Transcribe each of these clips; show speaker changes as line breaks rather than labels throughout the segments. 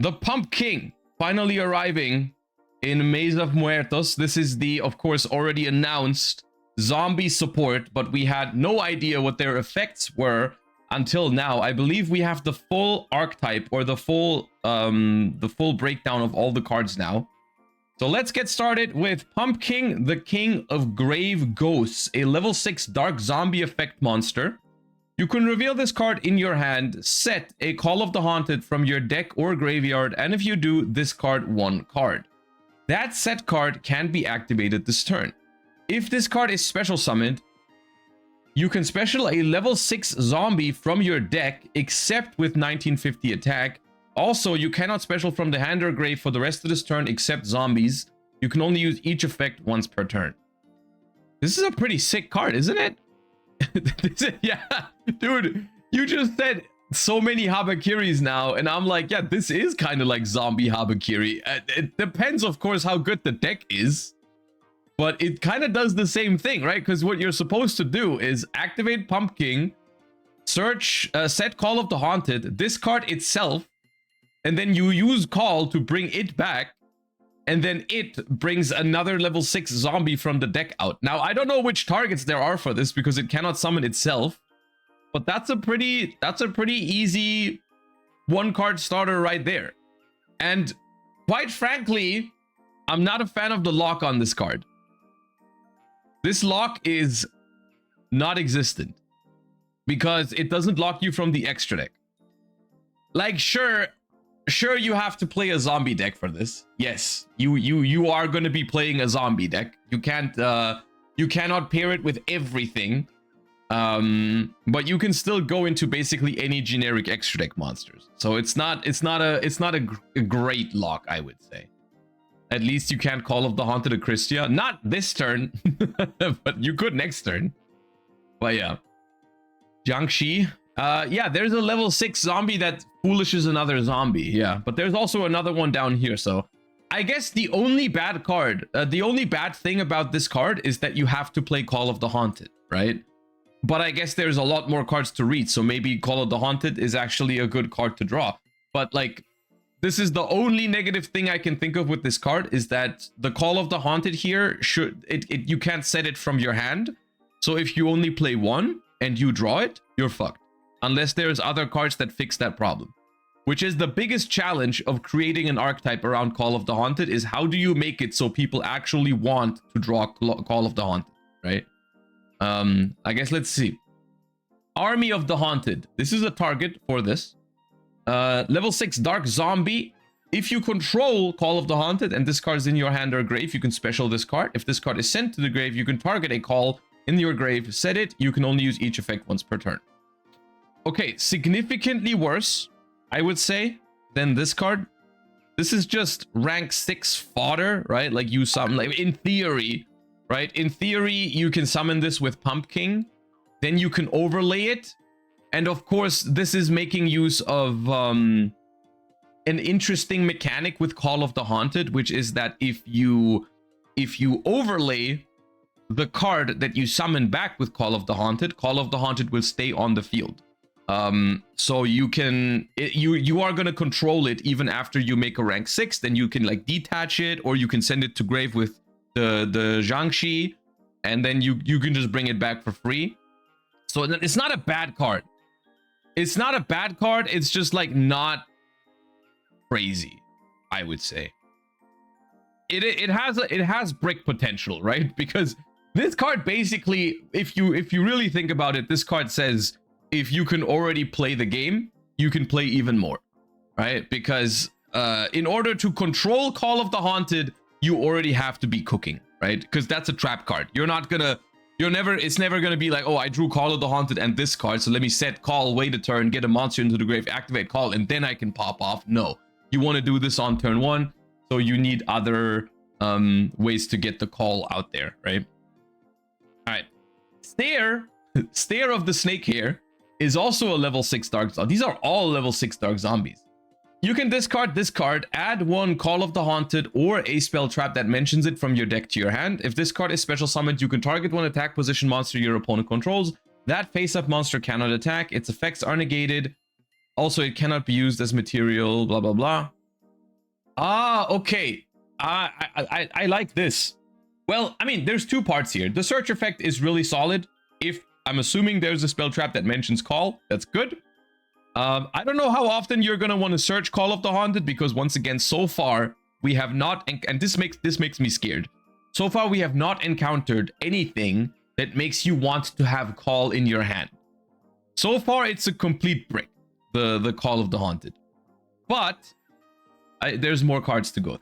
The Pump King finally arriving in Maze of Muertos. This is the, of course, already announced zombie support, but we had no idea what their effects were until now. I believe we have the full archetype or the full breakdown of all the cards now. So let's get started with Pump King, the King of Grave Ghosts, a level 6 dark zombie effect monster. You can reveal this card in your hand, set a Call of the Haunted from your deck or graveyard, and if you do, discard one card. That set card can be activated this turn. If this card is special summoned, you can special a level 6 zombie from your deck, except with 1950 attack. Also, you cannot special from the hand or grave for the rest of this turn except zombies. You can only use each effect once per turn. This is a pretty sick card, isn't it? Yeah, dude, you just said so many Habakiris now, and I'm like, yeah, this is kind of like zombie Habakiri. It depends, of course, how good the deck is, but it kind of does the same thing, right? Because what you're supposed to do is activate Pump King, search, set Call of the Haunted, discard itself, and then you use Call to bring it back, and then it brings another level 6 zombie from the deck out. Now, I don't know which targets there are for this because it cannot summon itself, but that's a pretty easy one card starter right there. And quite frankly, I'm not a fan of the lock on this card. This lock is not existent because it doesn't lock you from the extra deck. Like, sure, you have to play a zombie deck for this. Yes, you are going to be playing a zombie deck. You cannot pair it with everything. But you can still go into basically any generic extra deck monsters. So it's not a great lock, I would say. At least you can't Call of the Haunted a Christia. Not this turn, but you could next turn. But yeah. Jiangxi. Yeah, there's a level 6 zombie that foolishes another zombie. Yeah, but there's also another one down here. So I guess the only bad card, the only bad thing about this card is that you have to play Call of the Haunted, right? But I guess there's a lot more cards to read. So maybe Call of the Haunted is actually a good card to draw. But like, this is the only negative thing I can think of with this card is that the Call of the Haunted here, you can't set it from your hand. So if you only play one and you draw it, you're fucked. Unless there's other cards that fix that problem. Which is the biggest challenge of creating an archetype around Call of the Haunted is how do you make it so people actually want to draw Call of the Haunted, right? I guess let's see. Army of the Haunted. This is a target for this. Level 6 Dark Zombie. If you control Call of the Haunted and this card is in your hand or grave, you can special this card. If this card is sent to the grave, you can target a call in your grave, set it. You can only use each effect once per turn. Okay, significantly worse, I would say, than this card. This is just rank 6 fodder, right? Like you summon, like in theory, right? In theory, you can summon this with Pump King. Then you can overlay it. And of course, this is making use of an interesting mechanic with Call of the Haunted, which is that if you overlay the card that you summon back with Call of the Haunted will stay on the field. So you can, you are going to control it even after you make a rank 6, then you can like detach it, or you can send it to grave with the Jiangxi, and then you can just bring it back for free. So it's not a bad card. It's not a bad card. It's just like not crazy, I would say. It has brick potential, right? Because this card basically, if you really think about it, this card says, if you can already play the game, you can play even more, right? Because in order to control Call of the Haunted, you already have to be cooking, right? Because that's a trap card. It's never gonna be like, oh, I drew Call of the Haunted and this card, so let me set Call, wait a turn, get a monster into the grave, activate Call, and then I can pop off. No, you want to do this on turn 1, so you need other ways to get the call out there, right? All right, Stare of the Snake here is also a level 6 dark zombie. These are all level 6 dark zombies. You can discard this card, add one Call of the Haunted or a spell trap that mentions it from your deck to your hand. If this card is special summoned, you can target one attack position monster your opponent controls. That face-up monster cannot attack. Its effects are negated. Also, it cannot be used as material, blah, blah, blah. Ah, okay. I like this. Well, I mean, there's two parts here. The search effect is really solid. If I'm assuming there's a spell trap that mentions call, that's good. I don't know how often you're gonna want to search Call of the Haunted, because once again, so far we have not, and this makes me scared. So far we have not encountered anything that makes you want to have Call in your hand. So far it's a complete brick, the Call of the Haunted. But there's more cards to go.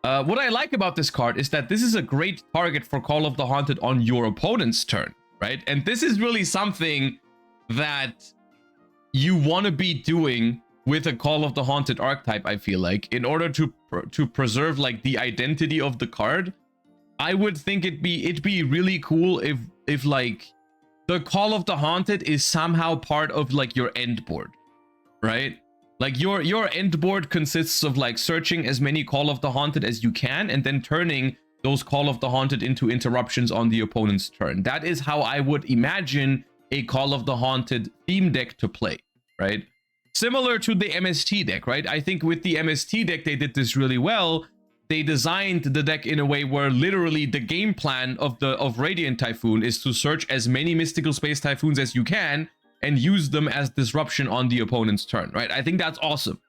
What I like about this card is that this is a great target for Call of the Haunted on your opponent's turn, right? And this is really something that you want to be doing with a Call of the Haunted archetype, I feel like, in order to preserve like the identity of the card. I would think it'd be really cool if like the Call of the Haunted is somehow part of like your end board, right? Like your end board consists of like searching as many Call of the Haunted as you can and then turning those Call of the Haunted into interruptions on the opponent's turn. That is how I would imagine a Call of the Haunted theme deck to play, right? Similar to the MST deck, right? I think with the MST deck, they did this really well. They designed the deck in a way where literally the game plan of Radiant Typhoon is to search as many Mystical Space Typhoons as you can and use them as disruption on the opponent's turn, right? I think that's awesome.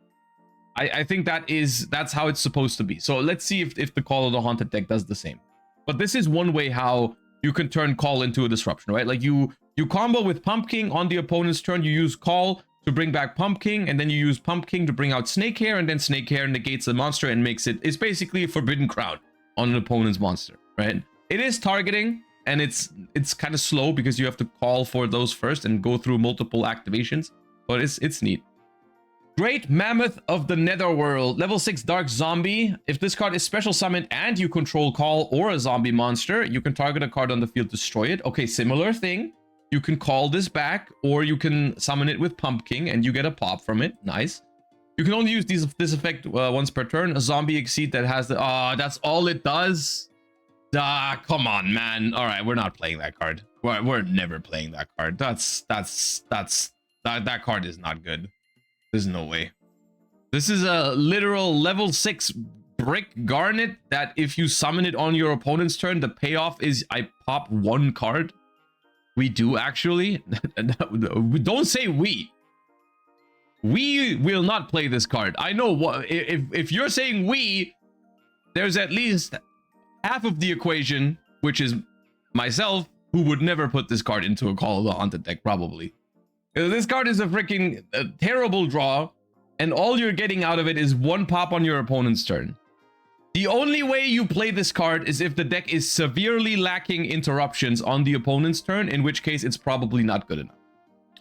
I think that's how it's supposed to be. So let's see if the Call of the Haunted deck does the same. But this is one way how you can turn Call into a disruption, right? Like you combo with Pump King on the opponent's turn, you use Call to bring back Pump King, and then you use Pump King to bring out Snake Hair, and then Snake Hair negates the monster and it's basically a Forbidden Crown on an opponent's monster, right? It is targeting, and it's kind of slow because you have to call for those first and go through multiple activations, but it's neat. Great Mammoth of the Netherworld, level 6 Dark Zombie. If this card is special summoned and you control Call or a zombie monster, you can target a card on the field, destroy it. Okay, similar thing. You can call this back, or you can summon it with Pump King and you get a pop from it. Nice. You can only use this effect once per turn. A zombie exceed that has the... that's all it does? Come on, man. All right, we're not playing that card. We're never playing that card. That card is not good. There's no way. This is a literal level 6 brick garnet that if you summon it on your opponent's turn, the payoff is I pop one card. We do actually. Don't say we. We will not play this card. I know what if you're saying we, there's at least half of the equation, which is myself, who would never put this card into a Call of the Haunted deck, probably. This card is a freaking terrible draw, and all you're getting out of it is one pop on your opponent's turn. The only way you play this card is if the deck is severely lacking interruptions on the opponent's turn, in which case it's probably not good enough.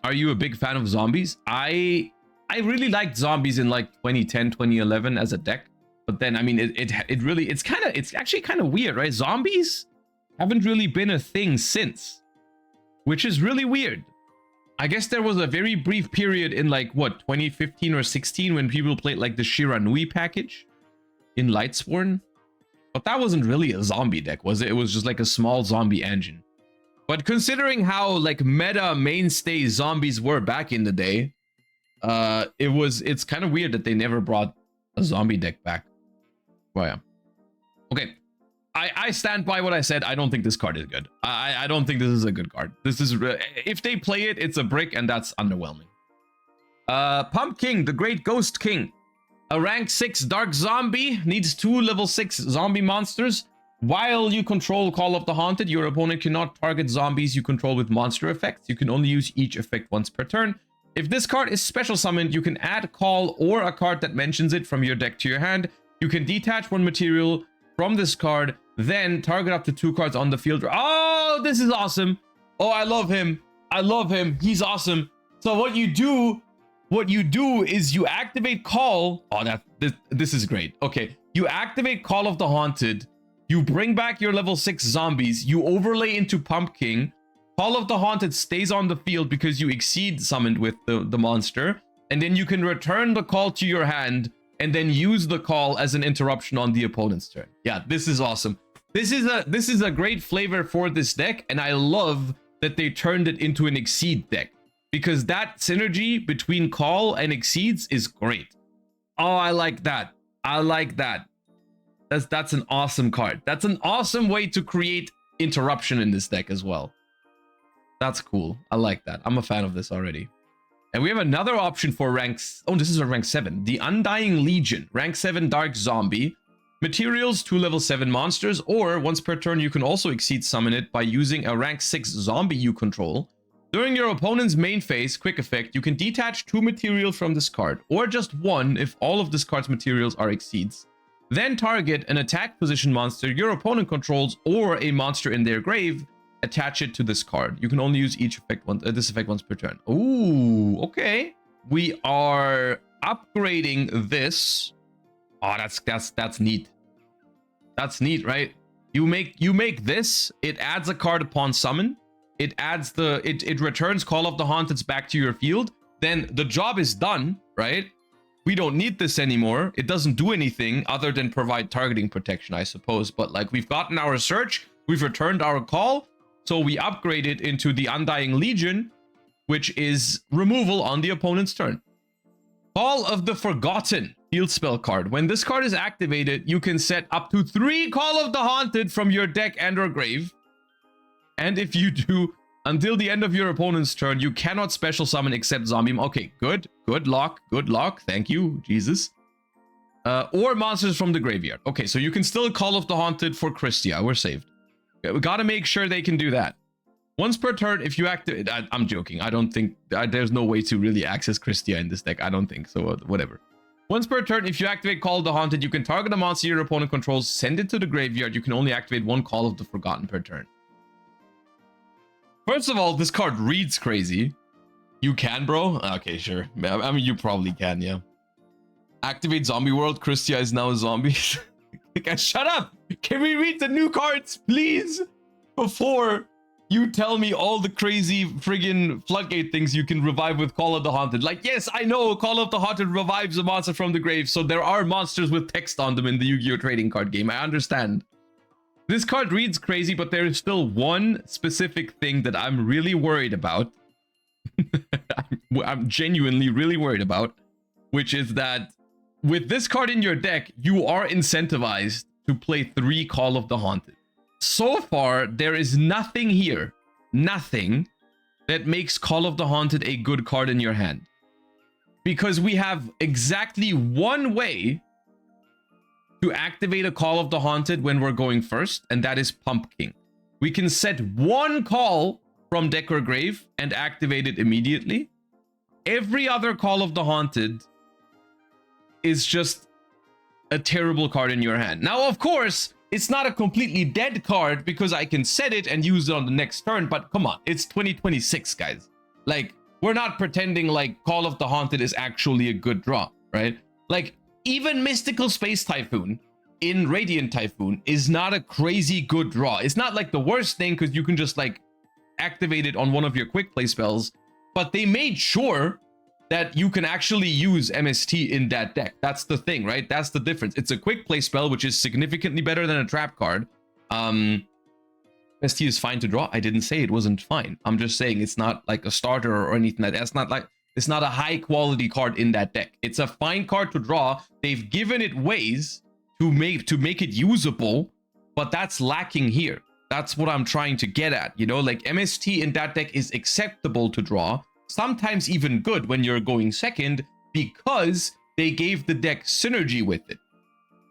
Are you a big fan of zombies? I really liked zombies in like 2010, 2011 as a deck, but then I mean it's actually kind of weird, right? Zombies haven't really been a thing since, which is really weird. I guess there was a very brief period in like what 2015 or 16 when people played like the Shiranui package in Lightsworn, but that wasn't really a zombie deck, was it? It was just like a small zombie engine. But considering how like meta mainstay zombies were back in the day, it's kind of weird that they never brought a zombie deck back. Well, yeah. Okay, I stand by what I said. I don't think this card is good. I don't think this is a good card. This is if they play it, it's a brick, and that's underwhelming. Pump King, the Great Ghost King. A rank 6 Dark Zombie, needs 2 level 6 zombie monsters. While you control Call of the Haunted, your opponent cannot target zombies you control with monster effects. You can only use each effect once per turn. If this card is special summoned, you can add Call or a card that mentions it from your deck to your hand. You can detach one material from this card, then target up to 2 cards on the field. Oh, this is awesome. Oh, I love him. I love him. He's awesome. So what you do is you activate Call. Oh, this is great. Okay, you activate Call of the Haunted. You bring back your level 6 zombies. You overlay into Pump King. Call of the Haunted stays on the field because you exceed summoned with the monster. And then you can return the Call to your hand and then use the Call as an interruption on the opponent's turn. Yeah, this is awesome. This is a great flavor for this deck, and I love that they turned it into an Exceed deck, because that synergy between Call and Exceeds is great. Oh, I like that. I like that. That's an awesome card. That's an awesome way to create interruption in this deck as well. That's cool. I like that. I'm a fan of this already. And we have another option for ranks. Oh, this is a rank 7. The Undying Legion. Rank 7 Dark Zombie. Materials, 2 level 7 monsters. Or once per turn, you can also exceed summon it by using a rank 6 zombie you control. During your opponent's main phase, quick effect, you can detach 2 materials from this card. Or just 1 if all of this card's materials are exceeds. Then target an attack position monster your opponent controls or a monster in their grave. Attach it to this card. You can only use each effect this effect once per turn. Ooh, okay. We are upgrading this. Oh, that's neat. That's neat, right? You make this. It adds a card upon summon. It adds it returns Call of the Haunteds back to your field. Then the job is done, right? We don't need this anymore. It doesn't do anything other than provide targeting protection, I suppose. But like, we've gotten our search, we've returned our call, so we upgrade it into the Undying Legion, which is removal on the opponent's turn. Call of the Forgotten, field spell card. When this card is activated, you can set up to 3 Call of the Haunted from your deck and or grave. And if you do, until the end of your opponent's turn, you cannot special summon except zombie. Okay, good luck. Thank you, Jesus. Or monsters from the graveyard. Okay, so you can still Call of the Haunted for Christia. We're saved. Okay, we gotta make sure they can do that. Once per turn, if you activate... I'm joking. I don't think... there's no way to really access Christia in this deck. I don't think. So, whatever. Once per turn, if you activate Call of the Haunted, you can target a monster your opponent controls, send it to the graveyard. You can only activate 1 Call of the Forgotten per turn. First of all, this card reads crazy. You can, bro? Okay, sure. I mean, you probably can, yeah. Activate Zombie World. Christia is now a zombie. Guys, shut up! Can we read the new cards, please? Before you tell me all the crazy friggin' floodgate things you can revive with Call of the Haunted. Like, yes, I know Call of the Haunted revives a monster from the grave, so there are monsters with text on them in the Yu-Gi-Oh! Trading card game. I understand. This card reads crazy, but there is still one specific thing that I'm really worried about. I'm genuinely really worried about, which is that with this card in your deck, you are incentivized to play 3 Call of the Haunted. So far, there is nothing here, nothing that makes Call of the Haunted a good card in your hand. Because we have exactly one way to activate a Call of the Haunted when we're going first, and that is Pumpkin. We can set 1 call from deck or grave and activate it immediately. Every other Call of the Haunted is just a terrible card in your hand. Now, of course, it's not a completely dead card because I can set it and use it on the next turn, but come on, it's 2026, guys. Like, we're not pretending like Call of the Haunted is actually a good draw, right? Like, even Mystical Space Typhoon in Radiant Typhoon is not a crazy good draw. It's not like the worst thing because you can just like activate it on one of your quick play spells, but they made sure that you can actually use MST in that deck. That's the thing, right? That's the difference. It's a quick play spell, which is significantly better than a trap card. MST is fine to draw. I didn't say it wasn't fine. I'm just saying it's not like a starter or anything like that. It's not like, it's not a high quality card in that deck. It's a fine card to draw. They've given it ways to make it usable, but that's lacking here. That's what I'm trying to get at, you know? Like, MST in that deck is acceptable to draw, sometimes even good when you're going second, because they gave the deck synergy with it.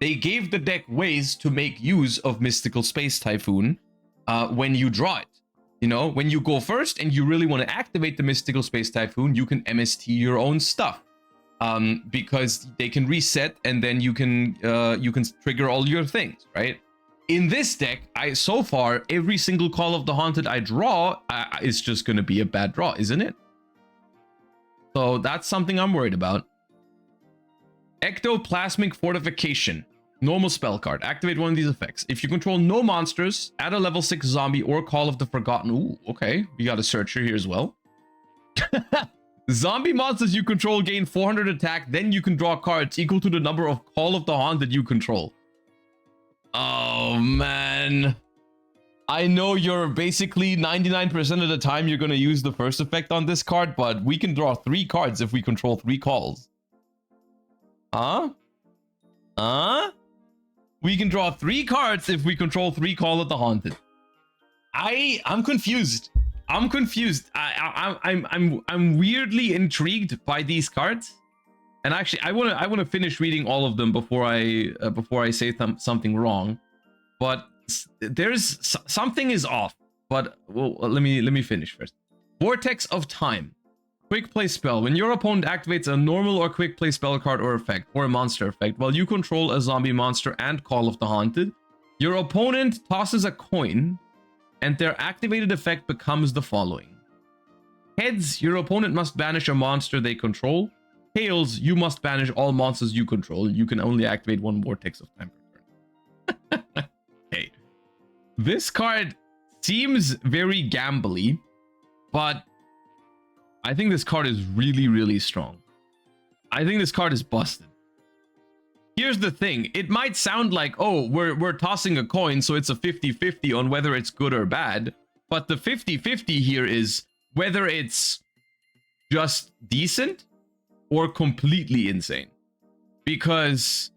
They gave the deck ways to make use of Mystical Space Typhoon when you draw it. You know, when you go first and you really want to activate the Mystical Space Typhoon, you can MST your own stuff. Because they can reset and then you can trigger all your things, right? In this deck, so far, every single Call of the Haunted I draw is just going to be a bad draw, isn't it? So that's something I'm worried about. Ectoplasmic Fortification. Normal spell card. Activate one of these effects. If you control no monsters, add a level 6 zombie or Call of the Forgotten. Ooh, okay. We got a searcher here as well. Zombie monsters you control gain 400 attack, then you can draw cards equal to the number of Call of the Haunted you control. Oh, man. I know you're basically 99% of the time you're going to use the first effect on this card, but we can draw 3 cards if we control 3 calls. Huh? We can draw 3 cards if we control 3 Call of the Haunted. I'm confused. I'm confused. I'm weirdly intrigued by these cards. And actually, I wanna finish reading all of them before I say something wrong. But there's something is off. But well, let me finish first. Vortex of Time. Quick play spell. When your opponent activates a normal or quick play spell card or effect, or a monster effect, while you control a zombie monster and Call of the Haunted, your opponent tosses a coin, and their activated effect becomes the following. Heads, your opponent must banish a monster they control. Tails, you must banish all monsters you control. You can only activate 1 Vortex of Time per turn. Okay. This card seems very gambly, but I think this card is really, really strong. I think this card is busted. Here's the thing. It might sound like, oh, we're tossing a coin, so it's a 50-50 on whether it's good or bad. But the 50-50 here is whether it's just decent or completely insane. Because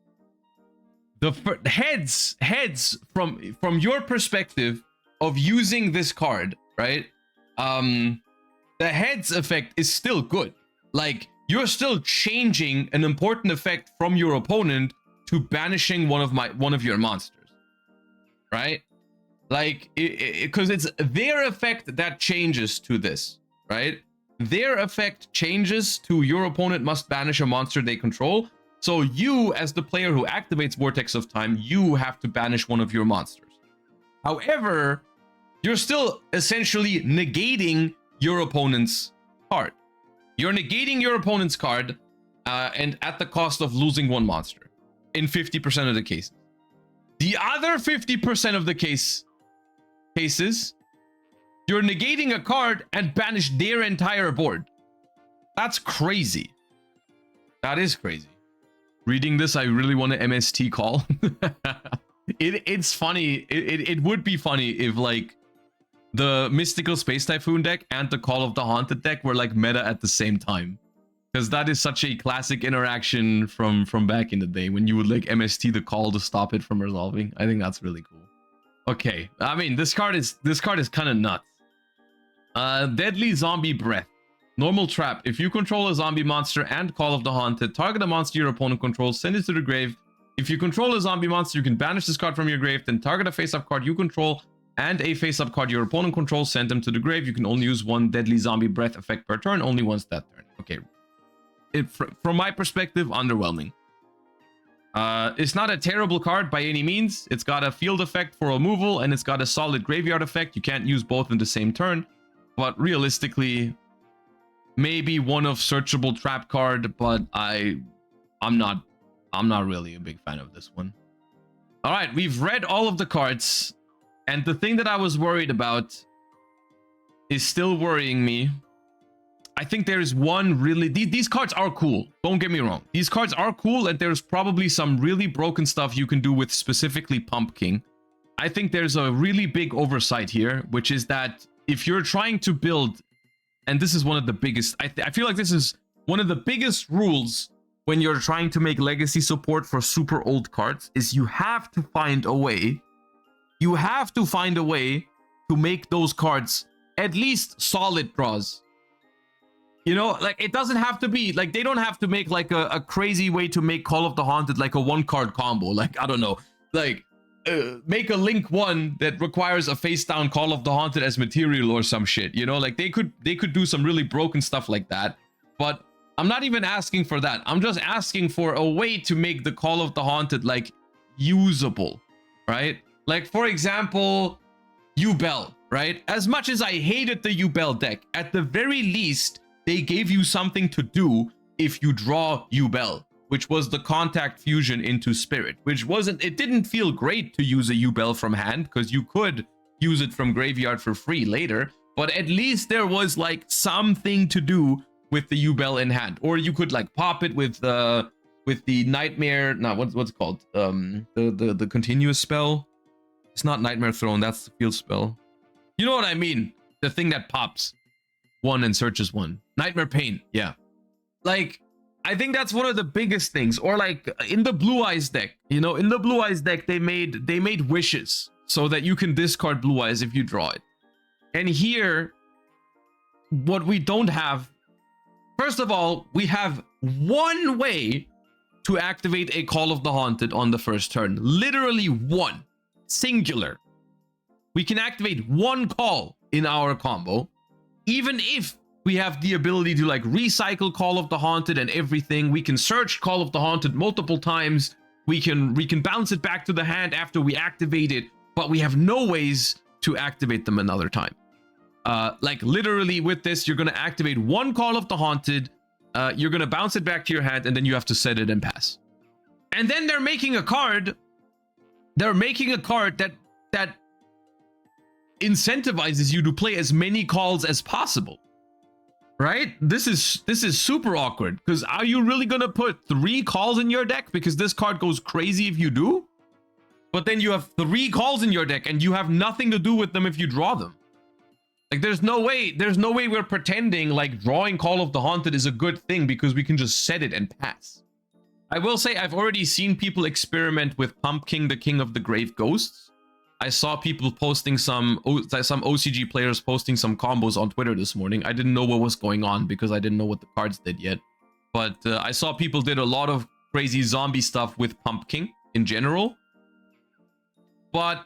the heads from your perspective of using this card, right? The heads effect is still good. Like, you're still changing an important effect from your opponent to banishing one of your monsters, right? Like, because it's their effect that changes to this, right? Their effect changes to your opponent must banish a monster they control. So you, as the player who activates Vortex of Time, you have to banish one of your monsters. However, you're still essentially negating your opponent's card. You're negating your opponent's card, and at the cost of losing 1 monster in 50% of the cases. The other 50% of the cases, you're negating a card and banish their entire board. That's crazy. That is crazy. Reading this, I really want to MST call. It's funny. It would be funny if, like, the Mystical Space Typhoon deck and the Call of the Haunted deck were like meta at the same time. Because that is such a classic interaction from back in the day when you would like MST the call to stop it from resolving. I think that's really cool. Okay, I mean, this card is kind of nuts. Deadly Zombie Breath. Normal trap. If you control a zombie monster and Call of the Haunted, target a monster your opponent controls, send it to the grave. If you control a zombie monster, you can banish this card from your grave, then target a face-up card you control and a face-up card your opponent controls, send them to the grave. You can only use 1 Deadly Zombie Breath effect per turn, only once that turn. Okay. From my perspective, underwhelming. It's not a terrible card by any means. It's got a field effect for removal, and it's got a solid graveyard effect. You can't use both in the same turn. But realistically, maybe one of searchable trap card, but I'm not really a big fan of this one. All right, we've read all of the cards. And the thing that I was worried about is still worrying me. I think there is one really... These cards are cool. Don't get me wrong. These cards are cool, and there's probably some really broken stuff you can do with specifically Pumpkin. I think there's a really big oversight here, which is that if you're trying to build... And this is one of the biggest... I feel like this is one of the biggest rules when you're trying to make legacy support for super old cards, is you have to find a way... You have to find a way to make those cards at least solid draws. You know, like, it doesn't have to be, like, they don't have to make, like, a crazy way to make Call of the Haunted, like, a 1-card combo. Like, I don't know, like, make a Link 1 that requires a face-down Call of the Haunted as material or some shit, you know? Like, they could do some really broken stuff like that. But I'm not even asking for that. I'm just asking for a way to make the Call of the Haunted, like, usable, right? Like, for example, Yugioh, right? As much as I hated the Yugioh deck, at the very least, they gave you something to do if you draw Yugioh, which was the contact fusion into Spirit, which wasn't... It didn't feel great to use a Yugioh from hand, because you could use it from graveyard for free later, but at least there was, like, something to do with the Yugioh in hand. Or you could, like, pop it with the Nightmare... No, what's it called? The continuous spell? It's not Nightmare Throne, that's the field spell. You know what I mean? The thing that pops 1 and searches 1. Nightmare Pain, yeah. Like, I think that's one of the biggest things. Or like in the Blue Eyes deck, you know, in the Blue Eyes deck, they made wishes so that you can discard Blue Eyes if you draw it. And here, what we don't have, first of all, we have one way to activate a Call of the Haunted on the first turn. Literally one. Singular. We can activate one call in our combo, even if we have the ability to like recycle Call of the Haunted and everything. We can search Call of the Haunted multiple times. We can bounce it back to the hand after we activate it, but we have no ways to activate them another time. Like literally with this, you're going to activate one Call of the Haunted, you're going to bounce it back to your hand, and then you have to set it and pass. And then they're making a card. They're making a card that incentivizes you to play as many calls as possible. Right? This is super awkward, because are you really going to put 3 calls in your deck? Because this card goes crazy if you do. But then you have 3 calls in your deck and you have nothing to do with them if you draw them. Like there's no way we're pretending like drawing Call of the Haunted is a good thing because we can just set it and pass. I will say I've already seen people experiment with Pumpkin, the King of the Grave Ghosts. I saw people posting some OCG players posting some combos on Twitter this morning. I didn't know what was going on because I didn't know what the cards did yet. But I saw people did a lot of crazy zombie stuff with Pumpkin in general. But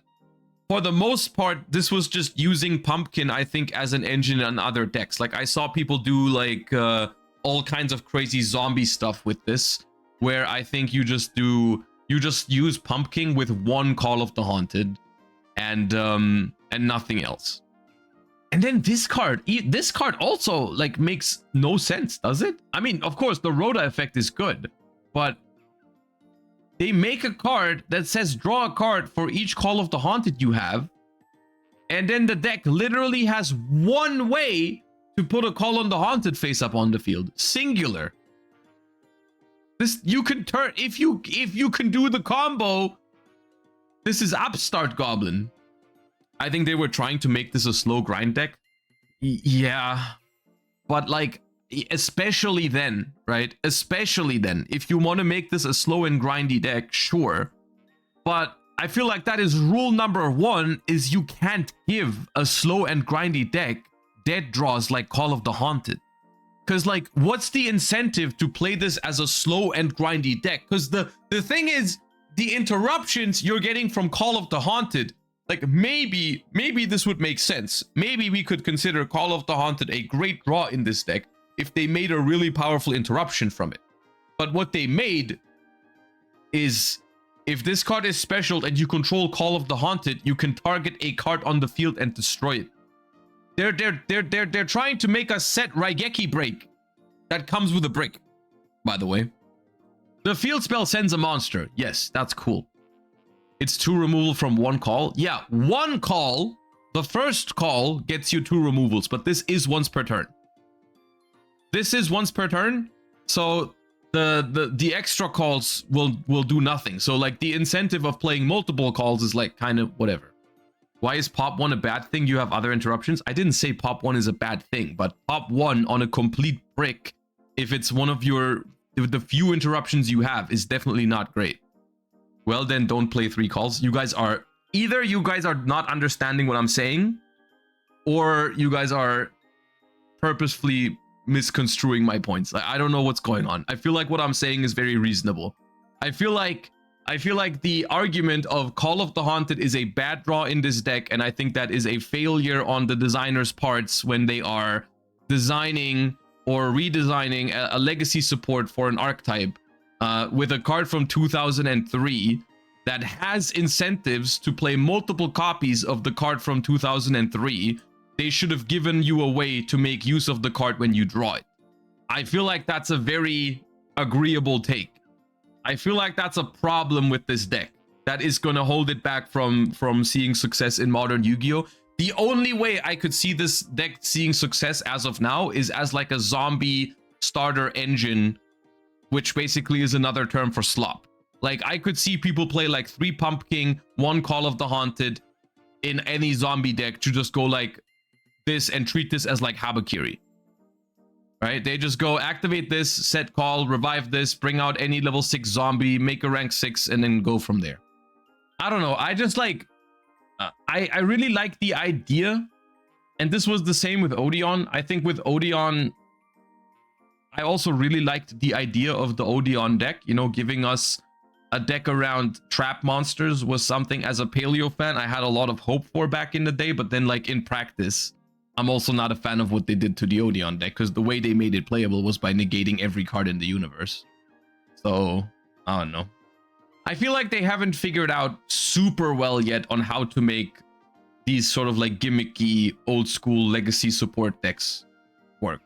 for the most part, this was just using Pumpkin, I think, as an engine on other decks. Like I saw people do like all kinds of crazy zombie stuff with this, where I think you just use Pumpkin with one Call of the Haunted and nothing else. And then this card also like makes no sense, does it? I mean, of course, the Rhoda effect is good, but they make a card that says draw a card for each Call of the Haunted you have, and then the deck literally has one way to put a Call on the Haunted face up on the field. Singular. This you can turn if you can do the combo. This is Upstart Goblin. I think they were trying to make this a slow grind deck. Yeah, but like especially then, right? Especially then, if you want to make this a slow and grindy deck, sure. But I feel like that is rule number 1, is you can't give a slow and grindy deck dead draws like Call of the Haunted. Because like, what's the incentive to play this as a slow and grindy deck? Because the thing is, the interruptions you're getting from Call of the Haunted, like maybe this would make sense. Maybe we could consider Call of the Haunted a great draw in this deck if they made a really powerful interruption from it. But what they made is, if this card is special and you control Call of the Haunted, you can target a card on the field and destroy it. They're trying to make us set Raigeki Break. That comes with a brick, by the way. The field spell sends a monster. Yes, that's cool. It's 2 removal from 1 call. Yeah, 1 call. The first call gets you 2 removals, but this is once per turn. This is once per turn, so the extra calls will do nothing. So like the incentive of playing multiple calls is like kind of whatever. Why is pop 1 a bad thing? You have other interruptions. I didn't say pop 1 is a bad thing, but pop 1 on a complete brick, if it's one of the few interruptions you have, is definitely not great. Well, then don't play 3 calls. You guys are not understanding what I'm saying, or you guys are purposefully misconstruing my points. I don't know what's going on. I feel like what I'm saying is very reasonable. I feel like the argument of Call of the Haunted is a bad draw in this deck, and I think that is a failure on the designer's parts when they are designing or redesigning a legacy support for an archetype with a card from 2003 that has incentives to play multiple copies of the card from 2003. They should have given you a way to make use of the card when you draw it. I feel like that's a very agreeable take. I feel like that's a problem with this deck that is going to hold it back from seeing success in modern Yu-Gi-Oh! The only way I could see this deck seeing success as of now is as like a zombie starter engine, which basically is another term for slop. Like I could see people play like 3 Pumpkin, 1 Call of the Haunted in any zombie deck to just go like this and treat this as like Habakiri. right? They just go activate this, set call, revive this, bring out any level 6 zombie, make a rank 6, and then go from there. I don't know. I just like, I really like the idea. And this was the same with Odeon. I think with Odeon, I also really liked the idea of the Odeon deck, you know, giving us a deck around trap monsters was something as a paleo fan I had a lot of hope for back in the day, but then like in practice, I'm also not a fan of what they did to the Odeon deck because the way they made it playable was by negating every card in the universe. So, I don't know. I feel like they haven't figured out super well yet on how to make these sort of like gimmicky old school legacy support decks work.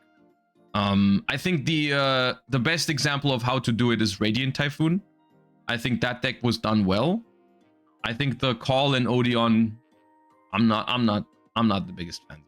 I think the best example of how to do it is Radiant Typhoon. I think that deck was done well. I think the call in Odeon, I'm not the biggest fan.